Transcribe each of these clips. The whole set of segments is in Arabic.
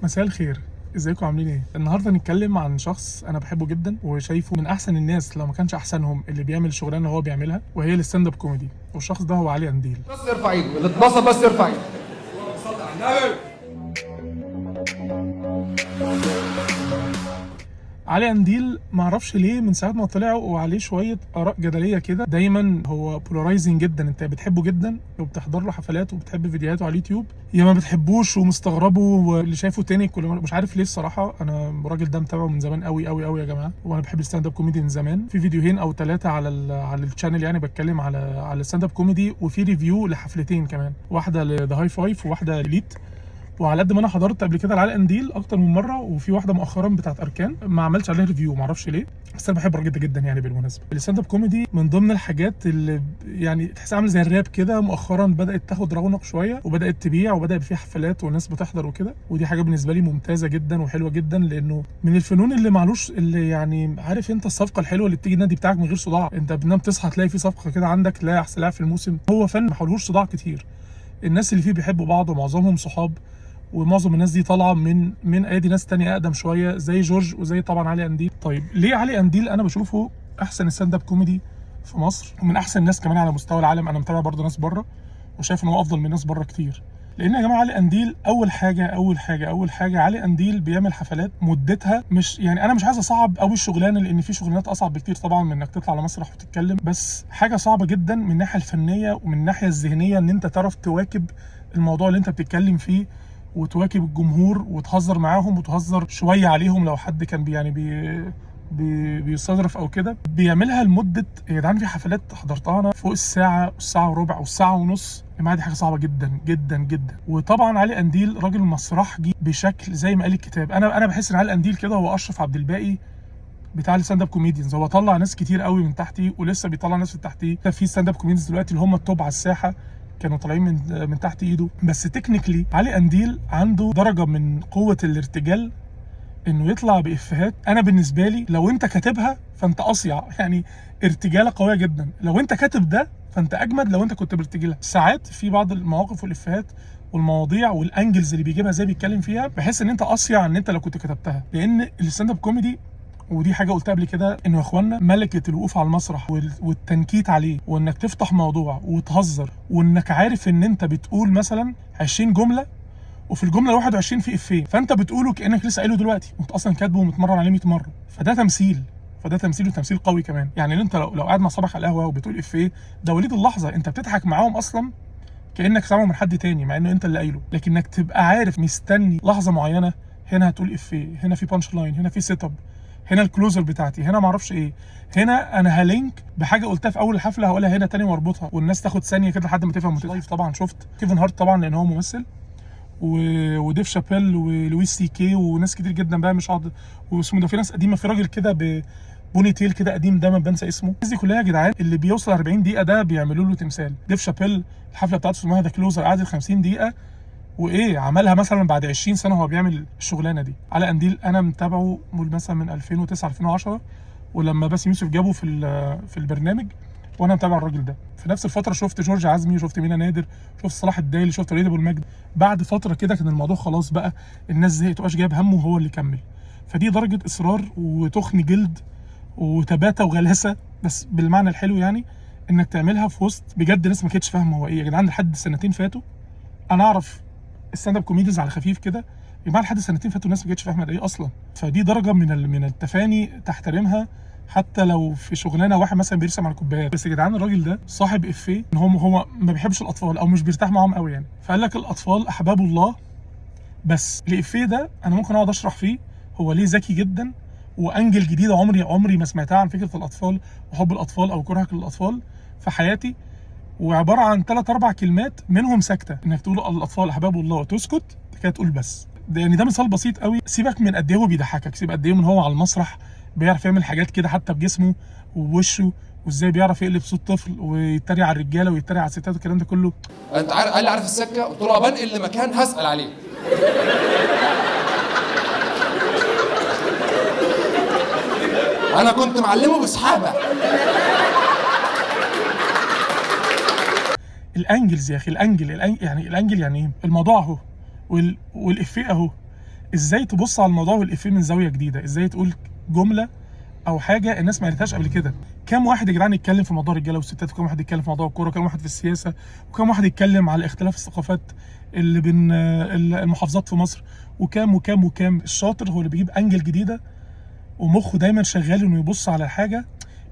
مساء الخير، ازيكم عاملين ايه؟ النهارده هنتكلم عن شخص انا بحبه جدا وشايفه من احسن الناس لو ما كانش احسنهم اللي بيعمل الشغلانه اللي هو بيعملها، وهي الستاند اب كوميدي. والشخص ده هو علي قنديل. بس يرفع ايده اللي اتبسط بس يرفع ايده. صل على النبي. علي قنديل معرفش ليه من ساعه ما طلع وعليه شويه اراء جدليه كده، دايما هو بولارايزنج جدا. انت بتحبه جدا وبتحضر له حفلات وبتحب فيديوهاته على اليوتيوب، يا ما بتحبوش ومستغربه واللي شايفه تاني كل مش عارف ليه الصراحه. انا الراجل ده متابعه من زمان قوي قوي قوي يا جماعه، وانا بحب الستاند اب كوميدي من زمان. في فيديوهين او ثلاثه على الشانل يعني بتكلم على الستاند اب كوميدي، وفي ريفيو لحفلتين كمان، واحده لذا هاي فايف وواحده لليت. وعلى قد ما انا حضرت قبل كده لعلي قنديل اكتر من مره، وفي واحده مؤخرا بتاعت اركان ما عملتش عليها ريفيو معرفش ليه، بس انا بحب الراجل ده جدا. يعني بالمناسبه الستاند اب كوميدي من ضمن الحاجات اللي يعني تحس عامل زي الراب كده، مؤخرا بدات تاخد رونق شويه وبدات تبيع وبدا يبقى فيها حفلات والناس بتحضر وكده، ودي حاجه بالنسبه لي ممتازه جدا وحلوه جدا، لانه من الفنون اللي معلوش اللي يعني عارف انت الصفقه الحلوه اللي بتيجي النادي بتاعك من غير صداع. انت بتنام تصحى تلاقي في صفقه كده عندك، لا احسن لاعب في الموسم. هو فن ما حولهوش صداع كتير، الناس اللي فيه بيحبوا بعض ومعظمهم صحاب، ومعظم الناس دي طالعه من ايدي ناس تانية اقدم شويه زي جورج وزي طبعا علي قنديل. طيب ليه علي قنديل انا بشوفه احسن ستاند اب كوميدي في مصر ومن احسن الناس كمان على مستوى العالم؟ انا متابع برضه ناس بره وشايف ان هو افضل من ناس بره كتير. لان يا جماعه علي قنديل اول حاجه علي قنديل بيعمل حفلات مدتها مش يعني، انا مش عايز اصعب قوي الشغلانه لان في شغلانات اصعب بكتير طبعا من انك تطلع على مسرح وتتكلم، بس حاجه صعبه جدا من الناحيه الفنيه ومن الناحيه الذهنيه ان انت تعرف تواكب الموضوع اللي انت بتتكلم فيه وتواكب الجمهور وتهزر معاهم وتهزر شويه عليهم لو حد كان بيستظرف او كده. بيعملها لمده يا جدعان، في حفلات حضرتها انا فوق الساعه والساعه وربع والساعه ونص. يا جماعه دي حاجه صعبه جدا جدا جدا. وطبعا علي قنديل راجل مسرحجي بشكل زي ما قال الكتاب. انا بحس ان علي قنديل كده هو اشرف عبد الباقي بتاع الستاند اب كوميديانز. هو طلع ناس كتير قوي من تحتي ولسه بيطلع ناس من تحتيه. في ستاند اب كوميديانز دلوقتي اللي هم التوب على الساحه كانوا طالعين من تحت ايده. بس تكنيكلي علي قنديل عنده درجه من قوه الارتجال انه يطلع بافيهات. انا بالنسبه لي لو انت كاتبها فانت اصيع، يعني ارتجاله قويه جدا. لو انت كاتب ده فانت اجمد لو انت كنت بارتجالها. ساعات في بعض المواقف والافيهات والمواضيع والانجلز اللي بيجيبها زي بيتكلم فيها، بحس ان انت اصيع ان انت لو كنت كتبتها. لان الستاند اب كوميدي، ودي حاجه قلتها قبل كده، انه يا اخوانا ملكه الوقوف على المسرح والتنكيت عليه، وانك تفتح موضوع وتهزر وانك عارف ان انت بتقول مثلا 20 جمله وفي الجمله 21 في افيه، فانت بتقوله كانك لسه قايله دلوقتي وانت اصلا كاتبه ومتمرن عليه 100 مره. فده تمثيل وتمثيل قوي كمان. يعني انت لو قاعد مع اصحابك على القهوه وبتقول افيه، ده وليد اللحظه انت بتضحك معاهم اصلا كانك سامعه من حد تاني مع انه انت اللي قايله. لكن انك تبقى عارف مستني لحظه معينه، هنا هتقول افيه، هنا في بانش لاين، هنا في سيت اب، هنا الكلوزر بتاعتي، هنا ما اعرفش ايه، هنا انا هلينك بحاجه قلتها في اول الحفله هقولها هنا تاني واربطها، والناس تاخد ثانيه كده لحد ما تفهم. لايف طبعا شفت كيفن هارت طبعا لان هو ممثل، وديف شابيل ولويس سي كي وناس كتير جدا بقى مش هقعد واسمه ده. في ناس قديمه، في راجل كده بوني تيل كده قديم دايما بنسى اسمه. الناس دي كلها يا جدعان اللي بيوصل 40 دقيقه ده بيعملوا له تمثال. ديف شابيل الحفله بتاعته اسمها ذا كلوزر قعدت 50 دقيقه، وايه عملها مثلا بعد 20 سنه هو بيعمل الشغلانه دي. علي قنديل انا متابعه مثلا من 2009 2010، ولما باسم يوسف جابه في البرنامج وانا متابع الراجل ده. في نفس الفتره شفت جورج عزمي وشفت مينا نادر، شفت صلاح الدالي، شفت وليد ابو المجد. بعد فتره كده كان الموضوع خلاص بقى الناس زهقت ومبقاش جايب همه وهو اللي كمل. فدي درجه اصرار وتخن جلد وتباته وغلاسه، بس بالمعنى الحلو يعني، انك تعملها في وسط بجد ناس ما كانتش فاهمه هو ايه. يا جدعان لحد سنتين فاتوا انا اعرف الستاند اب كوميديز على خفيف كده، يا جماعه لحد سنتين فاتوا الناس ما كانتش فاهمه ده ايه اصلا. فدي درجه من التفاني تحترمها، حتى لو في شغلانه واحد مثلا بيرسم على كوبايات. بس يا جدعان الراجل ده صاحب افيه ان هو ما بيحبش الاطفال او مش بيرتاح معاهم قوي يعني، فقال لك الاطفال احباب الله. بس الافيه ده انا ممكن اقعد اشرح فيه هو ليه ذكي جدا وانجل جديده عمري ما سمعتها عن فكره الاطفال وحب الاطفال او كرهك للاطفال في حياتي. وعباره عن 3-4 كلمات منهم سكته، انك تقول الاطفال احباب الله وتسكت كده تقول بس. ده يعني ده مثال بسيط قوي. سيبك من قد ايه هو بيضحكك، سيب قد ايه من هو على المسرح بيعرف يعمل حاجات كده حتى بجسمه ووشه، وازاي بيعرف يقلب صوت طفل ويتريق على الرجاله ويتريق على الستات والكلام ده كله. انت عارف قال لي عارف السكه؟ قلت له بنقل لمكان هسال عليه. انا كنت معلمه بسحابه. الانجلز يا اخي، الانجل يعني ايه الموضوع اهو، والافيه اهو. ازاي تبص على الموضوع والافيه من زاويه جديده، ازاي تقول جمله او حاجه الناس ما قالتهاش قبل كده. كام واحد يا جدعان يتكلم في موضوع الرجاله والستات، وكام واحد يتكلم في موضوع الكوره، وكام واحد في السياسه، وكام واحد يتكلم على اختلاف الثقافات اللي بين المحافظات في مصر، وكام وكام وكام. الشاطر هو اللي بيجيب انجل جديده ومخه دايما شغال انه يبص على الحاجه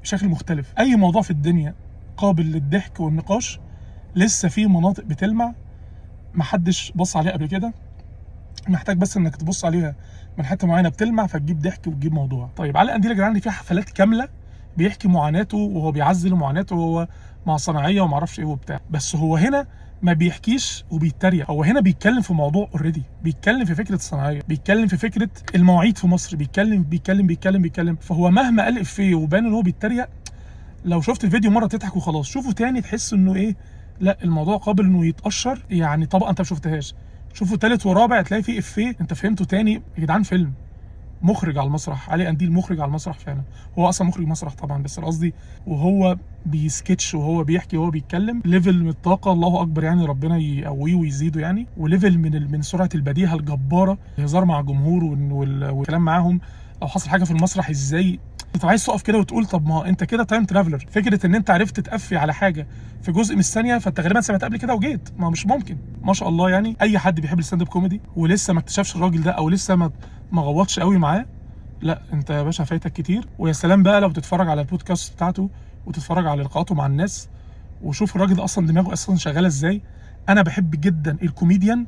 بشكل مختلف. اي موضوع في الدنيا قابل للضحك والنقاش، لسه في مناطق بتلمع محدش بص عليها قبل كده، محتاج بس انك تبص عليها من حته معينه بتلمع فتجيب ضحك وتجيب موضوع. طيب علي قنديل يا جدعان في حفلات كامله بيحكي معاناته وهو بيعزل معاناته وهو مع صناعيه وما اعرفش ايه وبتاع، بس هو هنا ما بيحكيش وبيتريق، هو هنا بيتكلم في موضوع اوريدي، بيتكلم في فكره الصناعيه، بيتكلم في فكره المواعيد في مصر، بيتكلم. فهو مهما قال افيه وبان ان هو بيتريق، لو شفت الفيديو مره تضحك وخلاص، شوفه تاني تحس انه ايه، لا الموضوع قابل انه يتقشر، يعني طبقه انت ما شفتهاش. شوفه تالت ورابع تلاقي فيه افيه انت فهمته تاني. يا جدعان فيلم، مخرج على المسرح، علي قنديل مخرج على المسرح فعلا، هو اصلا مخرج مسرح طبعا، بس قصدي وهو بيسكتش وهو بيحكي وهو بيتكلم ليفل من الطاقه الله اكبر، يعني ربنا يقويه ويزيده يعني، وليفل من سرعه البديهه الجباره، الهزار مع الجمهور والكلام معاهم، لو حصل حاجه في المسرح ازاي انت عايز تقف كده وتقول طب ما انت كده تايم ترافلر. فكره ان انت عرفت تقفي على حاجه في جزء من الثانيه، فانت غالبا سمعتها قبل كده وجيت، ما مش ممكن. ما شاء الله يعني، اي حد بيحب الستاند اب كوميدي ولسه ما اكتشفش الراجل ده او لسه ما غوطش قوي معاه، لا انت يا باشا فايتك كتير. ويا سلام بقى لو تتفرج على البودكاست بتاعته وتتفرج على لقاءاته مع الناس وشوف الراجل ده اصلا دماغه اصلا شغاله ازاي. انا بحب جدا الكوميديان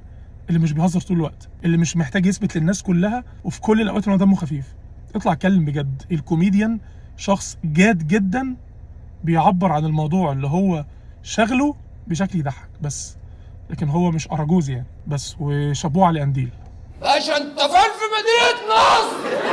اللي مش بيهزر طول الوقت، اللي مش محتاج يثبت للناس كلها وفي كل الاوقات انه دمه خفيف. اطلع اتكلم بجد. الكوميديان شخص جاد جدا، بيعبر عن الموضوع اللي هو شغله بشكل يضحك بس، لكن هو مش اراجوز يعني. بس وشابوه على قنديل. باشا انت فين في مدينة نصر؟